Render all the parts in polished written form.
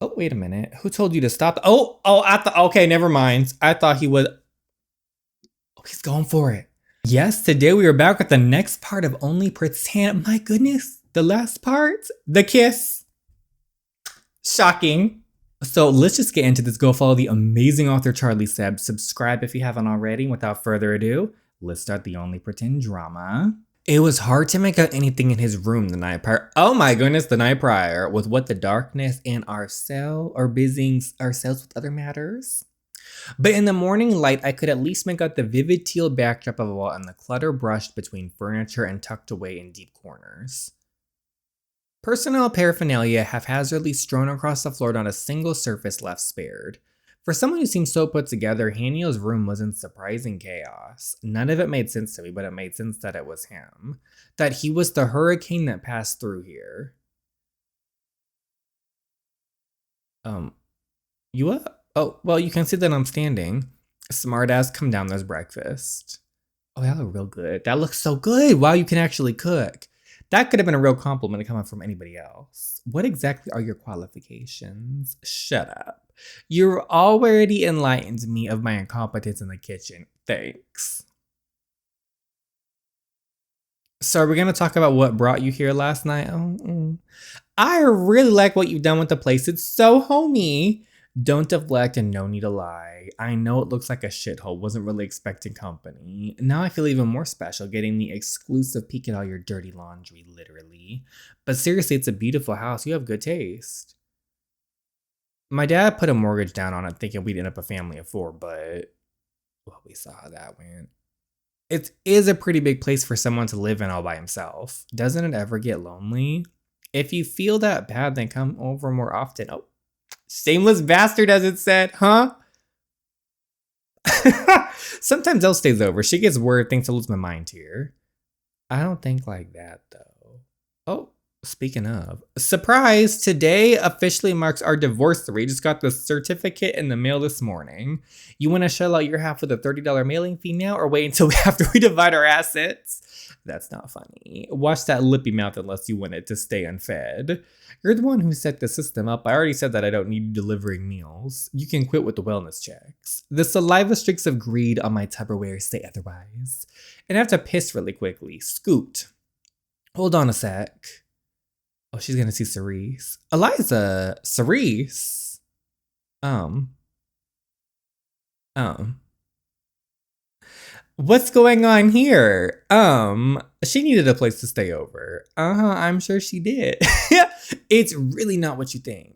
Oh, wait a minute. Who told you to stop? I thought, okay, never mind. I thought he would. Oh, he's going for it. Yes, today we are back with the next part of Only Pretend. My goodness, the last part, the kiss. Shocking. So let's just get into this. Go follow the amazing author Charlie Seb. Subscribe if you haven't already. Without further ado, let's start the Only Pretend drama. It was hard to make out anything in his room the night prior. Oh my goodness, the night prior. With what the darkness and our cell are busying ourselves with other matters. But in the morning light, I could at least make out the vivid teal backdrop of a wall and the clutter brushed between furniture and tucked away in deep corners. Personal paraphernalia haphazardly strewn across the floor, not a single surface left spared. For someone who seemed so put together, Haniel's room was in surprising chaos. None of it made sense to me, but it made sense that it was him. That he was the hurricane that passed through here. You up? Oh, well, you can see that I'm standing. Smartass, come down, there's breakfast. Oh, that looked real good. That looks so good. Wow, you can actually cook. That could have been a real compliment coming from anybody else. What exactly are your qualifications? Shut up. You already enlightened me of my incompetence in the kitchen. Thanks. So we're going to talk about what brought you here last night. I really like what you've done with the place. It's so homey. Don't deflect and no need to lie. I know it looks like a shithole. Wasn't really expecting company. Now I feel even more special getting the exclusive peek at all your dirty laundry, literally. But seriously, it's a beautiful house. You have good taste. My dad put a mortgage down on it thinking we'd end up a family of 4, but well, we saw how that went. It is a pretty big place for someone to live in all by himself. Doesn't it ever get lonely? If you feel that bad, then come over more often. Oh, shameless bastard, as it said, huh? Sometimes Elle stays over. She gets word, thinks I lose my mind here. I don't think like that, though. Oh, speaking of, surprise, today officially marks our divorce. We just got the certificate in the mail this morning. You want to shell out your half with a $30 mailing fee now or wait until after we divide our assets? That's not funny. Watch that lippy mouth unless you want it to stay unfed. You're the one who set the system up. I already said that I don't need you delivering meals. You can quit with the wellness checks. The saliva streaks of greed on my Tupperware say otherwise. And I have to piss really quickly. Scoot. Hold on a sec. Oh, she's gonna see Cerise. Eliza. Cerise. What's going on here? She needed a place to stay over. I'm sure she did. It's really not what you think.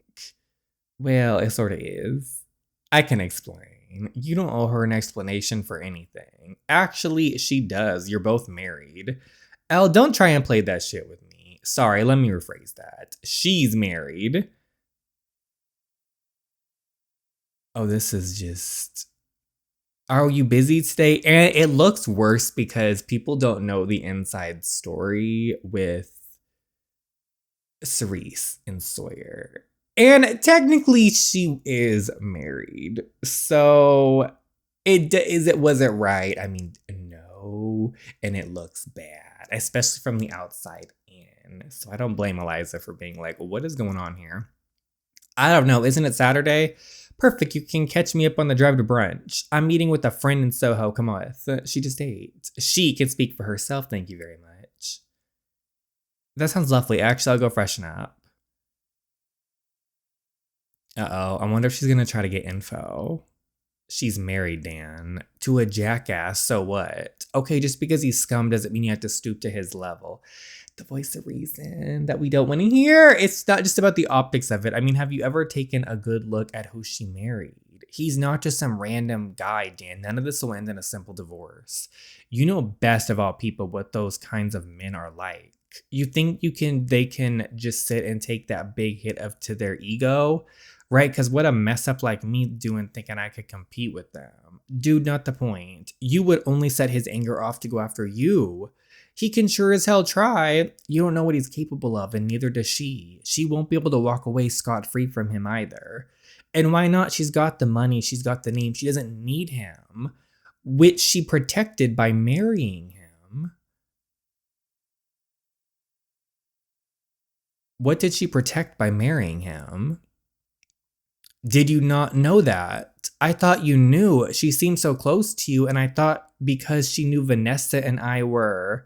Well, it sort of is. I can explain. You don't owe her an explanation for anything. Actually, she does. You're both married. Elle, don't try and play that shit with me. Sorry, let me rephrase that. She's married. Oh, this is just... Are you busy today? And it looks worse because people don't know the inside story with Cerise and Sawyer. And technically she is married. So was it right? I mean, no. And it looks bad, especially from the outside in. So I don't blame Eliza for being like, what is going on here? I don't know. Isn't it Saturday? Perfect. You can catch me up on the drive to brunch. I'm meeting with a friend in Soho. Come on. She just ate. She can speak for herself. Thank you very much. That sounds lovely. Actually, I'll go freshen up. Uh-oh. I wonder if she's going to try to get info. She's married, Dan. To a jackass. So what? Okay, just because he's scum doesn't mean you have to stoop to his level. The voice of reason that we don't want to hear. It's not just about the optics of it. I mean, have you ever taken a good look at who she married? He's not just some random guy, Dan. None of this will end in a simple divorce. You know best of all people what those kinds of men are like. You think they can just sit and take that big hit to their ego, right? Because what a mess up like me doing thinking I could compete with them. Dude, not the point. You would only set his anger off to go after you. He can sure as hell try. You don't know what he's capable of, and neither does she. She won't be able to walk away scot-free from him either. And why not? She's got the money. She's got the name. She doesn't need him, which she protected by marrying him. What did she protect by marrying him? Did you not know that? I thought you knew. She seemed so close to you, and I thought because she knew Vanessa and I were.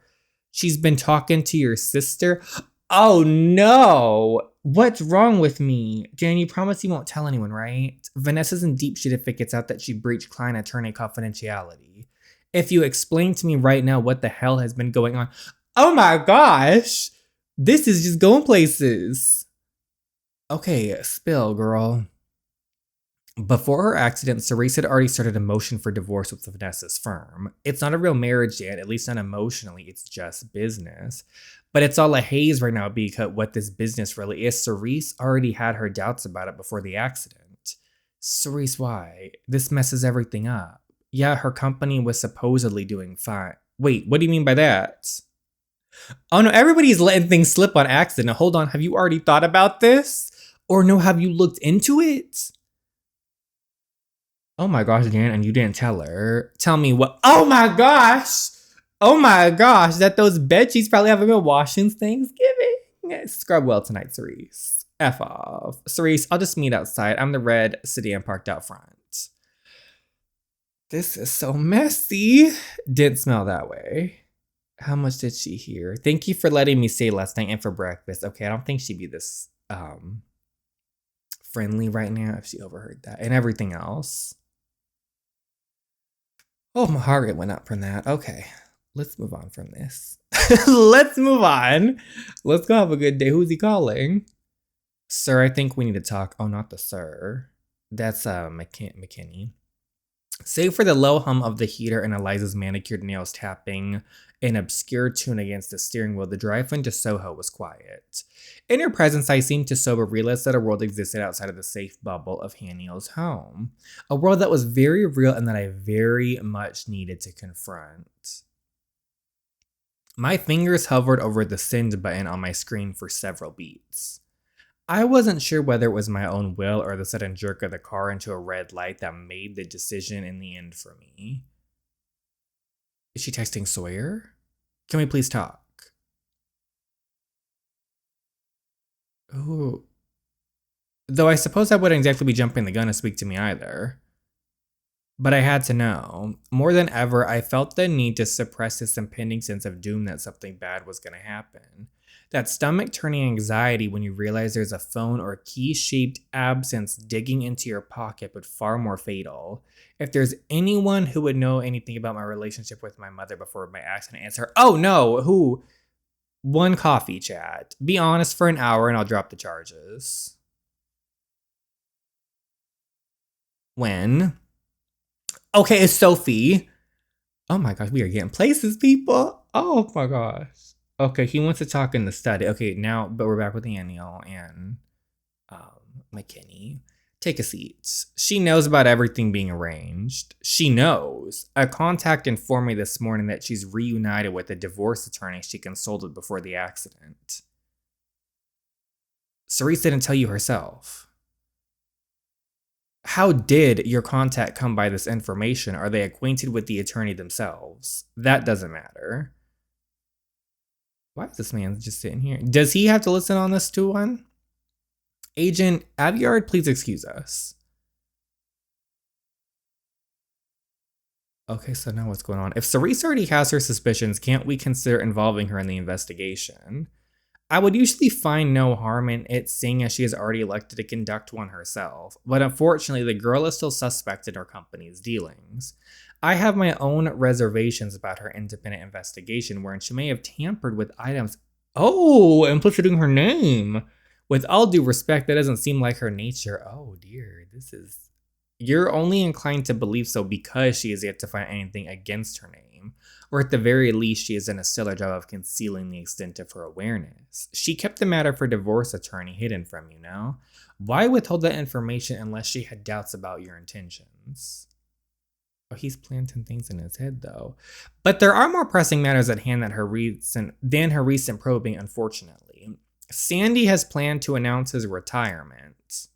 She's been talking to your sister? Oh no! What's wrong with me? Jan, you promise you won't tell anyone, right? Vanessa's in deep shit if it gets out that she breached client attorney confidentiality. If you explain to me right now what the hell has been going on. Oh my gosh! This is just going places. Okay, spill, girl. Before her accident, Cerise had already started a motion for divorce with Vanessa's firm. It's not a real marriage yet, at least not emotionally, it's just business. But it's all a haze right now because what this business really is. Cerise already had her doubts about it before the accident. Cerise, why? This messes everything up. Yeah, her company was supposedly doing fine. Wait, what do you mean by that? Oh no, everybody's letting things slip on accident. Now, hold on, have you already thought about this? Or no, have you looked into it? Oh my gosh, Jan, and you didn't tell her. Tell me what. Oh my gosh! Oh my gosh, that those bed sheets probably haven't been washed since Thanksgiving. Scrub well tonight, Cerise. F off. Cerise, I'll just meet outside. I'm the red sedan parked out front. This is so messy. Didn't smell that way. How much did she hear? Thank you for letting me stay last night and for breakfast. Okay, I don't think she'd be this friendly right now if she overheard that. And everything else. Oh, my heart rate went up from that. Okay, let's move on from this. Let's move on. Let's go have a good day. Who's he calling? Sir, I think we need to talk. Oh, not the sir. That's McKinney. Save for the low hum of the heater and Eliza's manicured nails tapping an obscure tune against the steering wheel, the drive into Soho was quiet. In her presence, I seemed to sober realize that a world existed outside of the safe bubble of Haniel's home. A world that was very real and that I very much needed to confront. My fingers hovered over the send button on my screen for several beats. I wasn't sure whether it was my own will or the sudden jerk of the car into a red light that made the decision in the end for me. Is she texting Sawyer? Can we please talk? Ooh. Though I suppose I wouldn't exactly be jumping the gun to speak to me either. But I had to know. More than ever, I felt the need to suppress this impending sense of doom that something bad was going to happen. That stomach-turning anxiety when you realize there's a phone or key-shaped absence digging into your pocket, but far more fatal. If there's anyone who would know anything about my relationship with my mother before my accident, answer, oh no, who? One coffee chat. Be honest for an hour and I'll drop the charges. When? Okay, it's Sophie. Oh my gosh, we are getting places, people. Oh my gosh. Okay, he wants to talk in the study. Okay, now, but we're back with Daniel and McKinney. Take a seat. She knows about everything being arranged. She knows. A contact informed me this morning that she's reunited with the divorce attorney she consulted before the accident. Cerise didn't tell you herself. How did your contact come by this information? Are they acquainted with the attorney themselves? That doesn't matter. Why is this man just sitting here? Does he have to listen on this too, one? Agent Aviard, please excuse us. Okay, so now what's going on? If Cerise already has her suspicions, can't we consider involving her in the investigation? I would usually find no harm in it, seeing as she has already elected to conduct one herself. But unfortunately, the girl is still suspect in her company's dealings. I have my own reservations about her independent investigation, wherein she may have tampered with items. Oh, implicitly her name. With all due respect, that doesn't seem like her nature. Oh dear, this is... You're only inclined to believe so because she has yet to find anything against her name. Or at the very least, she has done a stellar job of concealing the extent of her awareness. She kept the matter for divorce attorney hidden from you, no? Why withhold that information unless she had doubts about your intentions? Oh, he's planting things in his head, though. But there are more pressing matters at hand than her recent probing, unfortunately. Sandy has planned to announce his retirement.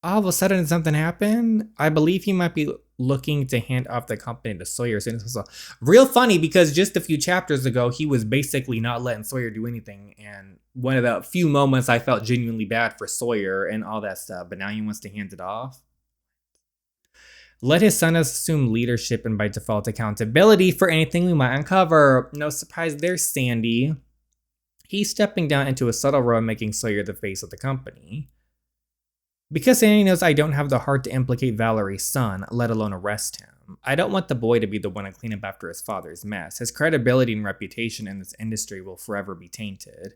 All of a sudden something happened. I believe he might be looking to hand off the company to Sawyer. So this was real funny because just a few chapters ago, he was basically not letting Sawyer do anything. And one of the few moments I felt genuinely bad for Sawyer and all that stuff. But now he wants to hand it off. Let his son assume leadership and by default accountability for anything we might uncover. No surprise there, Sandy. He's stepping down into a subtle role, making Sawyer the face of the company. Because Sandy knows I don't have the heart to implicate Valerie's son, let alone arrest him. I don't want the boy to be the one to clean up after his father's mess. His credibility and reputation in this industry will forever be tainted.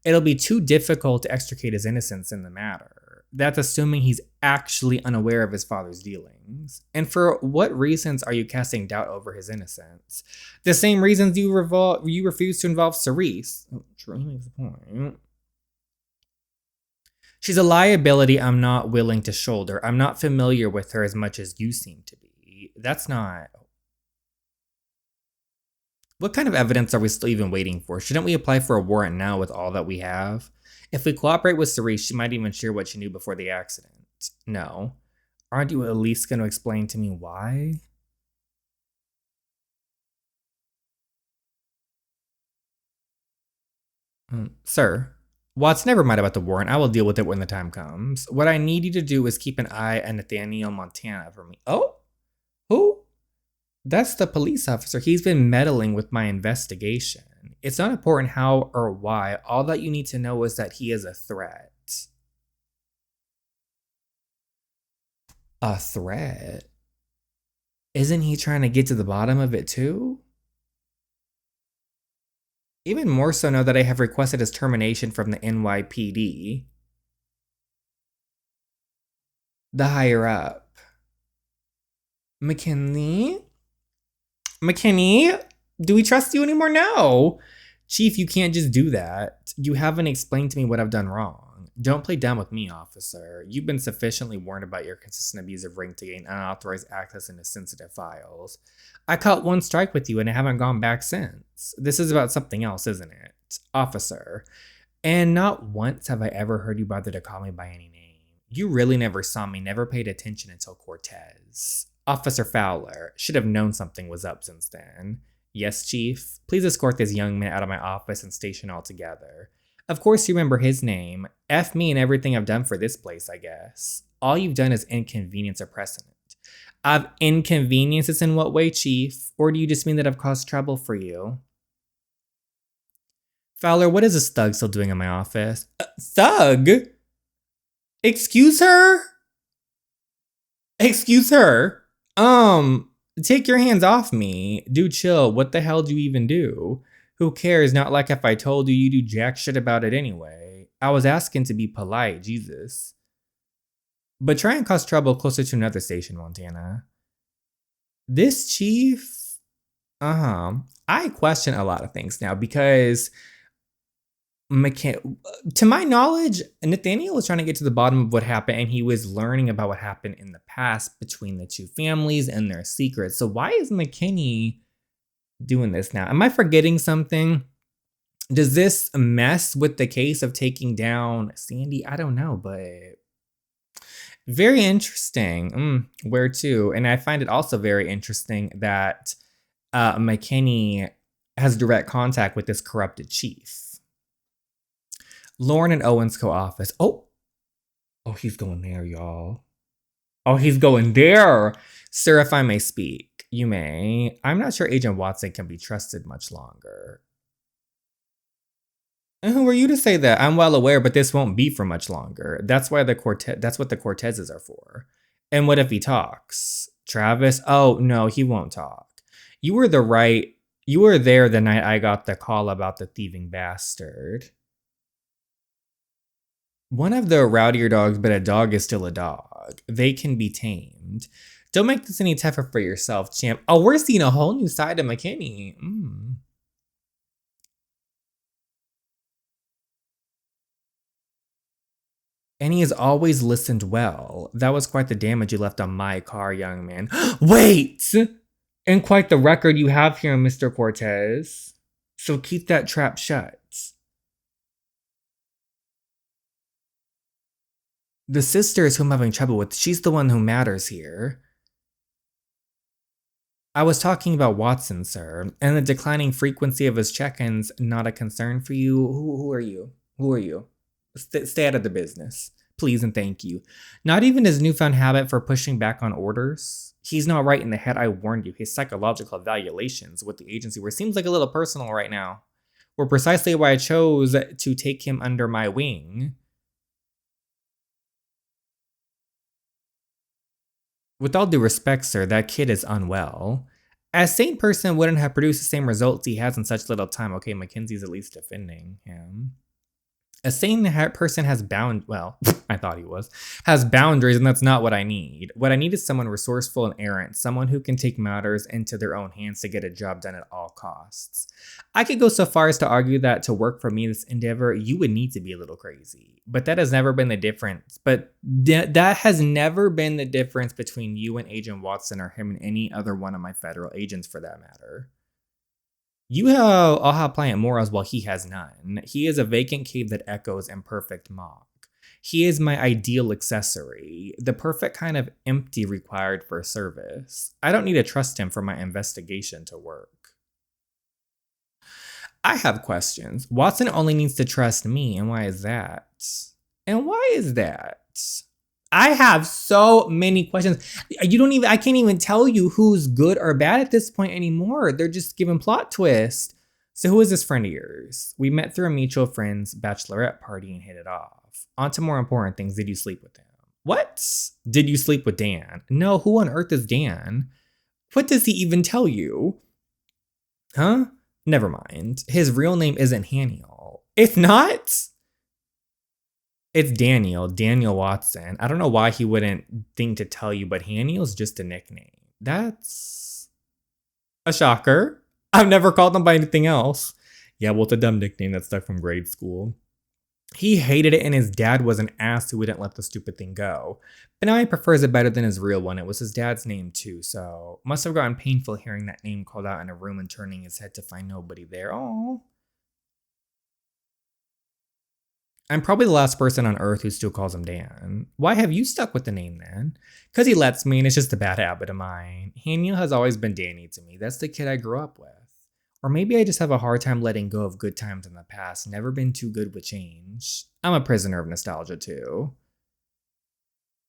It'll be too difficult to extricate his innocence in the matter. That's assuming he's actually unaware of his father's dealings. And for what reasons are you casting doubt over his innocence? The same reasons you refuse to involve Cerise. Oh, true, he makes a point. She's a liability I'm not willing to shoulder. I'm not familiar with her as much as you seem to be. That's not... What kind of evidence are we still even waiting for? Shouldn't we apply for a warrant now with all that we have? If we cooperate with Cerise, she might even share what she knew before the accident. No. Aren't you at least going to explain to me why? Sir, Watts, never mind about the warrant. I will deal with it when the time comes. What I need you to do is keep an eye on Nathaniel Montana for me. Oh? Who? That's the police officer. He's been meddling with my investigation. It's not important how or why. All that you need to know is that he is a threat. A threat? Isn't he trying to get to the bottom of it too? Even more so now that I have requested his termination from the NYPD. The higher up. McKinsey? McKinney? Do we trust you anymore? No. Chief, you can't just do that. You haven't explained to me what I've done wrong. Don't play dumb with me, officer. You've been sufficiently warned about your consistent abuse of ring to gain unauthorized access into sensitive files. I caught one strike with you and I haven't gone back since. This is about something else, isn't it? Officer. And not once have I ever heard you bother to call me by any name. You really never saw me, never paid attention until Cortez. Officer Fowler. Should have known something was up since then. Yes, Chief. Please escort this young man out of my office and station altogether. Of course you remember his name. F me and everything I've done for this place, I guess. All you've done is inconvenience a precedent. I've inconvenienced us in what way, Chief? Or do you just mean that I've caused trouble for you? Fowler, what is this thug still doing in my office? Thug? Excuse her? Excuse her? Take your hands off me. Dude, chill. What the hell do you even do? Who cares? Not like if I told you, you do jack shit about it anyway. I was asking to be polite, Jesus. But try and cause trouble closer to another station, Montana. This chief? I question a lot of things now because to my knowledge, Nathaniel was trying to get to the bottom of what happened and he was learning about what happened in the past between the two families and their secrets. So why is McKinney doing this now? Am I forgetting something? Does this mess with the case of taking down Sandy? I don't know, but very interesting. Where to? And I find it also very interesting that McKinney has direct contact with this corrupted chief. Lauren and Owen's co-office. Oh, he's going there, y'all. Oh, he's going there. Sir, if I may speak, you may. I'm not sure Agent Watson can be trusted much longer. And who are you to say that? I'm well aware, but this won't be for much longer. That's what the Cortezes are for. And what if he talks? Travis? Oh, no, he won't talk. You were there the night I got the call about the thieving bastard. One of the rowdier dogs, but a dog is still a dog. They can be tamed. Don't make this any tougher for yourself, champ. Oh, we're seeing a whole new side of McKinney. And he has always listened well. That was quite the damage you left on my car, young man. Wait! And quite the record you have here, Mr. Cortez. So keep that trap shut. The sister is who I'm having trouble with. She's the one who matters here. I was talking about Watson, sir, and the declining frequency of his check-ins not a concern for you. Who are you? Who are you? Stay out of the business. Please and thank you. Not even his newfound habit for pushing back on orders. He's not right in the head, I warned you. His psychological evaluations with the agency were seems like a little personal right now. Were precisely why I chose to take him under my wing. With all due respect, sir, that kid is unwell. A sane person wouldn't have produced the same results he has in such little time. Okay, McKinsey's at least defending him. A sane person has I thought he has boundaries, and that's not what I need. What I need is someone resourceful and errant, someone who can take matters into their own hands to get a job done at all costs. I could go so far as to argue that to work for me in this endeavor, you would need to be a little crazy. But that has never been the difference. That has never been the difference between you and Agent Watson or him and any other one of my federal agents for that matter. All have pliant morals while he has none. He is a vacant cave that echoes imperfect mock. He is my ideal accessory, the perfect kind of empty required for service. I don't need to trust him for my investigation to work. I have questions. Watson only needs to trust me, and why is that? And why is that? I have so many questions. I can't even tell you who's good or bad at this point anymore. They're just giving plot twists. So who is this friend of yours? We met through a mutual friend's bachelorette party and hit it off. On to more important things. Did you sleep with him? What? Did you sleep with Dan? No, who on earth is Dan? What does he even tell you? Huh? Never mind. His real name isn't Haniel. It's not? It's Daniel Watson. I don't know why he wouldn't think to tell you, but Haniel's just a nickname. That's a shocker. I've never called him by anything else. Yeah, well, it's a dumb nickname that stuck from grade school. He hated it, and his dad was an ass who wouldn't let the stupid thing go. But now he prefers it better than his real one. It was his dad's name, too, so must have gotten painful hearing that name called out in a room and turning his head to find nobody there. Oh. I'm probably the last person on earth who still calls him Dan. Why have you stuck with the name then? Because he lets me, and it's just a bad habit of mine. Haniel has always been Danny to me. That's the kid I grew up with. Or maybe I just have a hard time letting go of good times in the past. Never been too good with change. I'm a prisoner of nostalgia too.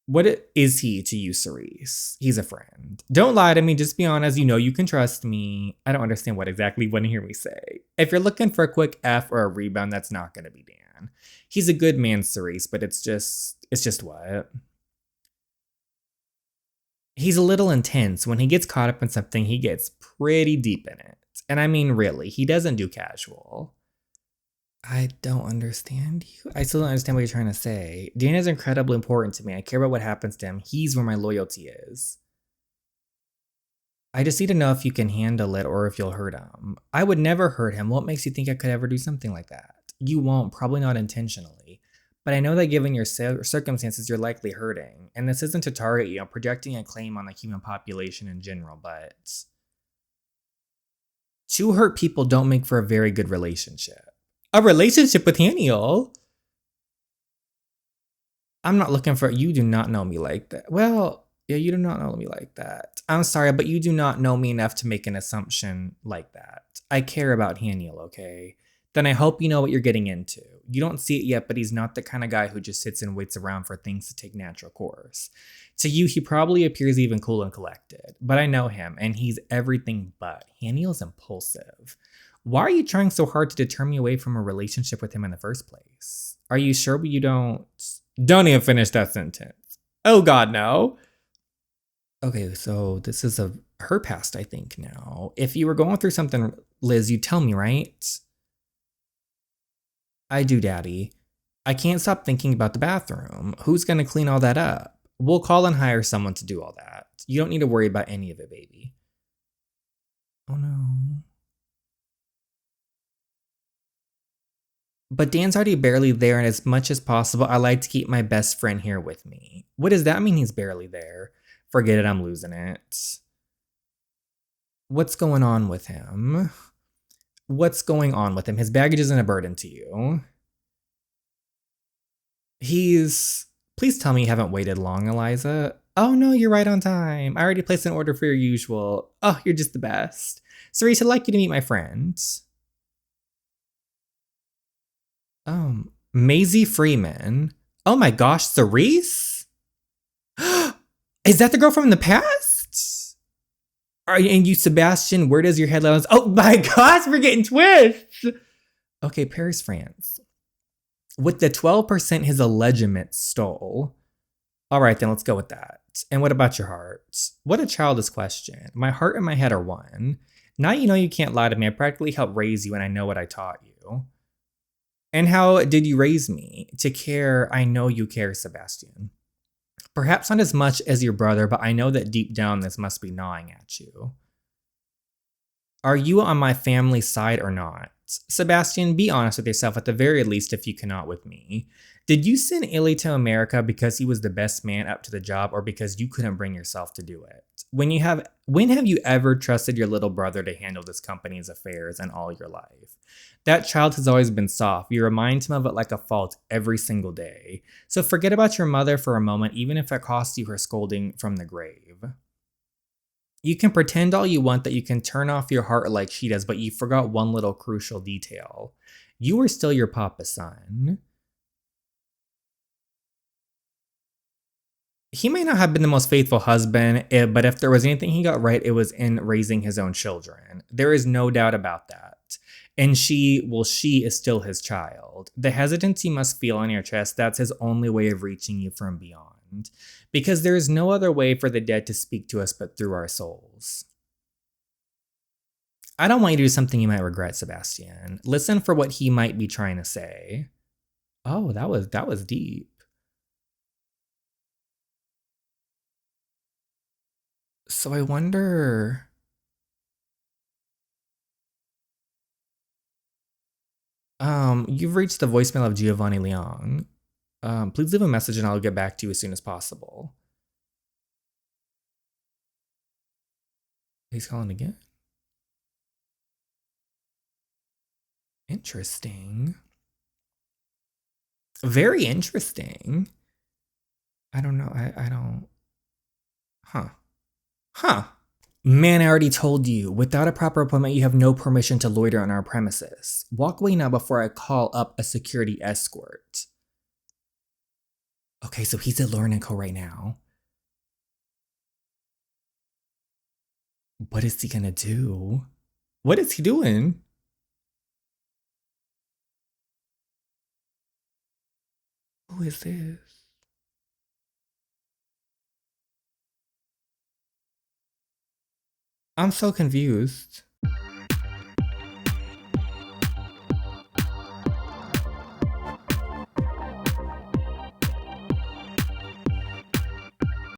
What is he to you, Cerise? He's a friend. Don't lie to me, just be honest. You know you can trust me. I don't understand what exactly you want to hear me say. If you're looking for a quick F or a rebound, that's not going to be Dan. He's a good man, Cerise, but it's just what? He's a little intense. When he gets caught up in something, he gets pretty deep in it. And I mean, really, he doesn't do casual. I don't understand you. I still don't understand what you're trying to say. Dan is incredibly important to me. I care about what happens to him. He's where my loyalty is. I just need to know if you can handle it or if you'll hurt him. I would never hurt him. What makes you think I could ever do something like that? You won't, probably not intentionally. But I know that given your circumstances, you're likely hurting. And this isn't to target you. I'm projecting a claim on the human population in general, but two hurt people don't make for a very good relationship. A relationship with Haniel? I'm not looking for... You do not know me like that. Well, yeah, you do not know me like that. I'm sorry, but you do not know me enough to make an assumption like that. I care about Haniel, okay? Then I hope you know what you're getting into. You don't see it yet, but he's not the kind of guy who just sits and waits around for things to take natural course. To you, he probably appears even cool and collected. But I know him, and he's everything but. Haniel's impulsive. Why are you trying so hard to deter me away from a relationship with him in the first place? Are you sure you don't even finish that sentence? Oh God, no. Okay, so this is her past, I think, now. If you were going through something, Liz, you'd tell me, right? I do, Daddy. I can't stop thinking about the bathroom. Who's gonna clean all that up? We'll call and hire someone to do all that. You don't need to worry about any of it, baby. Oh no. But Dan's already barely there, and as much as possible, I like to keep my best friend here with me. What does that mean he's barely there? Forget it, I'm losing it. What's going on with him? What's going on with him? His baggage isn't a burden to you. Please tell me you haven't waited long, Eliza. Oh no, you're right on time. I already placed an order for your usual. Oh, you're just the best. Cerise, I'd like you to meet my friends. Maisie Freeman. Oh my gosh, Cerise? Is that the girl from the past? And you, Sebastian, where does your headlines? Oh my gosh, we're getting twists. Okay, Paris, France. With the 12% his allegement stole. All right, then let's go with that. And what about your heart? What a childish question. My heart and my head are one. Now you know you can't lie to me. I practically helped raise you and I know what I taught you. And how did you raise me? To care, I know you care, Sebastian. Perhaps not as much as your brother, but I know that deep down this must be gnawing at you. Are you on my family's side or not? Sebastian, be honest with yourself at the very least if you cannot with me. Did you send Illy to America because he was the best man up to the job or because you couldn't bring yourself to do it? When have you ever trusted your little brother to handle this company's affairs in all your life? That child has always been soft. You remind him of it like a fault every single day. So forget about your mother for a moment, even if it costs you her scolding from the grave. You can pretend all you want that you can turn off your heart like she does, but you forgot one little crucial detail. You were still your papa's son. He may not have been the most faithful husband, but if there was anything he got right, it was in raising his own children. There is no doubt about that. And she is still his child. The hesitancy you must feel on your chest, that's his only way of reaching you from beyond. Because there is no other way for the dead to speak to us but through our souls. I don't want you to do something you might regret, Sebastian. Listen for what he might be trying to say. Oh, that was deep. So I wonder. You've reached the voicemail of Giovanni Leong. Please leave a message and I'll get back to you as soon as possible. He's calling again. Interesting. Very interesting. I don't know. I don't. Huh. Huh. Man, I already told you. Without a proper appointment, you have no permission to loiter on our premises. Walk away now before I call up a security escort. Okay, so he's at Lauren & Co right now. What is he gonna do? What is he doing? Who is this? I'm so confused.